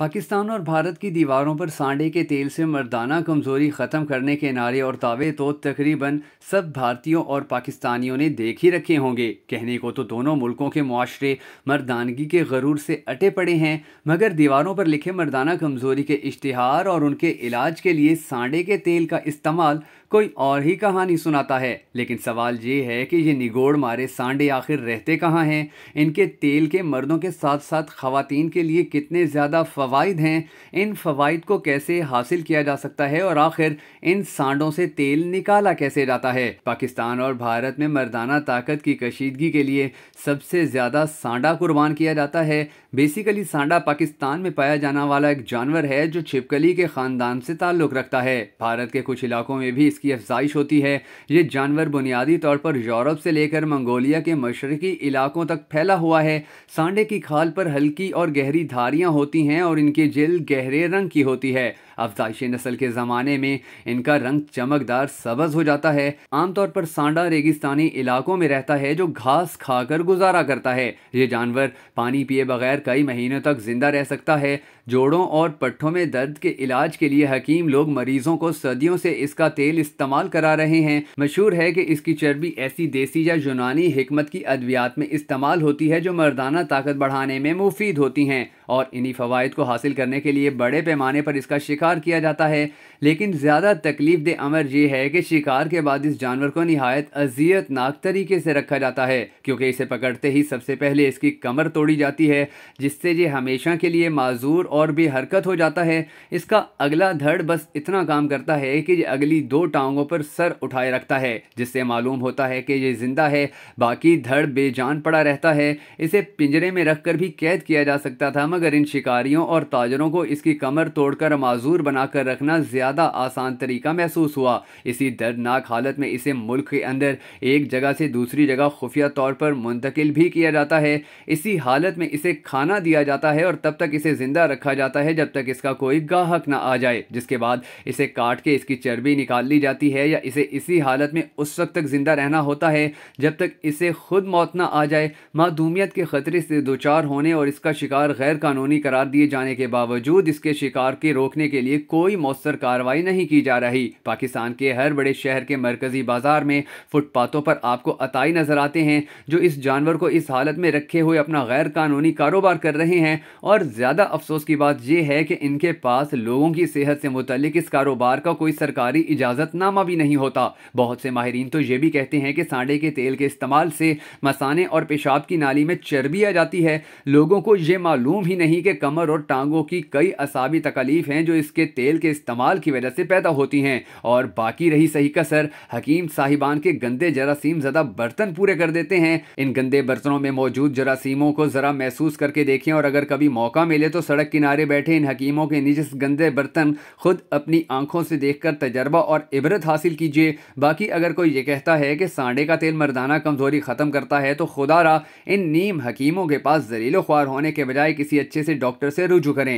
पाकिस्तान और भारत की दीवारों पर सांडे के तेल से मर्दाना कमजोरी ख़त्म करने के नारे और दावे तो तकरीबन सब भारतीयों और पाकिस्तानियों ने देख ही रखे होंगे। कहने को तो दोनों मुल्कों के मुआशरे मर्दानगी के गरूर से अटे पड़े हैं, मगर दीवारों पर लिखे मर्दाना कमजोरी के इश्तिहार और उनके इलाज के लिए सांडे के तेल का इस्तेमाल कोई और ही कहानी सुनाता है। लेकिन सवाल ये है कि ये निगोड़ मारे सांडे आखिर रहते कहाँ हैं? इनके तेल के मर्दों के साथ साथ ख़वातीन के लिए कितने ज़्यादा फ़वाइद हैं? इन फ़वाइद को कैसे हासिल किया जा सकता है और आखिर इन सांडों से तेल निकाला कैसे जाता है? पाकिस्तान और भारत में मर्दाना ताकत की कशीदगी के लिए सबसे ज़्यादा सांडा कुर्बान किया जाता है। बेसिकली सांडा पाकिस्तान में पाया जाने वाला एक जानवर है जो छिपकली के ख़ानदान से ताल्लुक़ रखता है। भारत के कुछ इलाकों में भी की अफजाइश होती है। ये जानवर बुनियादी तौर पर यूरोप से लेकर मंगोलिया के मशरकी इलाकों तक फैला हुआ है। सांडे की खाल पर हल्की और गहरी धारियां होती हैं और इनकी जिल्द गहरे रंग की होती है। अफजाइशी नस्ल के ज़माने में इनका रंग चमकदार सब्ज़ हो जाता है। आमतौर पर सांडा रेगिस्तानी इलाकों में रहता है जो घास खाकर गुजारा करता है। ये जानवर पानी पिए बगैर कई महीनों तक जिंदा रह सकता है। जोड़ों और पट्ठों में दर्द के इलाज के लिए हकीम लोग मरीजों को सदियों से इसका तेल इस्तेमाल करा रहे हैं। मशहूर है कि इसकी चर्बी ऐसी देसी या यूनानी हिकमत की अद्वियात में इस्तेमाल होती है जो मर्दाना ताकत बढ़ाने में मुफीद होती हैं, और इन्हीं फ़वाइद को हासिल करने के लिए बड़े पैमाने पर इसका शिकार किया जाता है। लेकिन ज़्यादा तकलीफ दे अमर ये है कि शिकार के बाद इस जानवर को निहायत अजियतनाक तरीके से रखा जाता है, क्योंकि इसे पकड़ते ही सबसे पहले इसकी कमर तोड़ी जाती है, जिससे ये हमेशा के लिए माजूर और बेहरकत हो जाता है। इसका अगला धड़ बस इतना काम करता है कि ये अगली दो टांगों पर सर उठाए रखता है, जिससे मालूम होता है कि ये जिंदा है। बाकी धड़ बेजान पड़ा रहता है। इसे पिंजरे में रखकर भी कैद किया जा सकता था, मगर इन शिकारियों और ताजरों को इसकी कमर तोड़कर माजूर बनाकर रखना ज़्यादा आसान तरीका महसूस हुआ। इसी दर्दनाक हालत में इसे मुल्क के अंदर एक जगह से दूसरी जगह खुफिया तौर पर मुंतकिल भी किया जाता है। इसी हालत में इसे खाना दिया जाता है और तब तक इसे ज़िंदा रखा जाता है जब तक इसका कोई गाहक ना आ जाए, जिसके बाद इसे काट के इसकी चर्बी निकाल ली जाती है, या इसे इसी हालत में उस वक्त तक ज़िंदा रहना होता है जब तक इसे खुद मौत ना आ जाए। मादूमियत के ख़तरे से दोचार होने और इसका शिकार गैर कानूनी करार दिए जाने के बावजूद इसके शिकार के रोकने के लिए कोई मौसर कार्रवाई नहीं की जा रही। पाकिस्तान के हर बड़े शहर के मरकजी बाजार में फुटपाथों पर आपको अताई नजर आते हैं जो इस जानवर को इस हालत में रखे हुए अपना गैर कानूनी कारोबार कर रहे हैं। और ज़्यादा अफसोस की बात यह है कि इनके पास लोगों की सेहत से मुतल्लिक इस कारोबार का कोई सरकारी इजाज़तनामा भी नहीं होता। बहुत से माहिरीन तो ये भी कहते हैं कि सांडे के तेल के इस्तेमाल से मसाने और पेशाब की नाली में चर्बी आ जाती है। लोगों को ये मालूम ही नहीं कि कमर और टांगों की कई असाबी तकलीफ हैं जो इसके तेल के इस्तेमाल की वजह से पैदा होती हैं। और बाकी रही सही कसर, हकीम साहिबान के गंदे जरासीम ज़्यादा बर्तन पूरे कर देते हैं। इन गंदे बर्तनों में मौजूद जरासीमों को ज़रा महसूस करके देखें, और अगर कभी मौका मिले तो सड़क किनारे बैठे इन हकीमों के निजस गंदे बर्तन खुद अपनी आंखों से देखकर तजर्बा और इबरत हासिल कीजिए। बाकी अगर कोई ये कहता है कि सांडे का तेल मर्दाना कमजोरी ख़त्म करता है तो खुदारा इन नीम हकीमों के पास जलीलो ख्वार होने के बजाय किसी अच्छे से डॉक्टर से रुजू करें।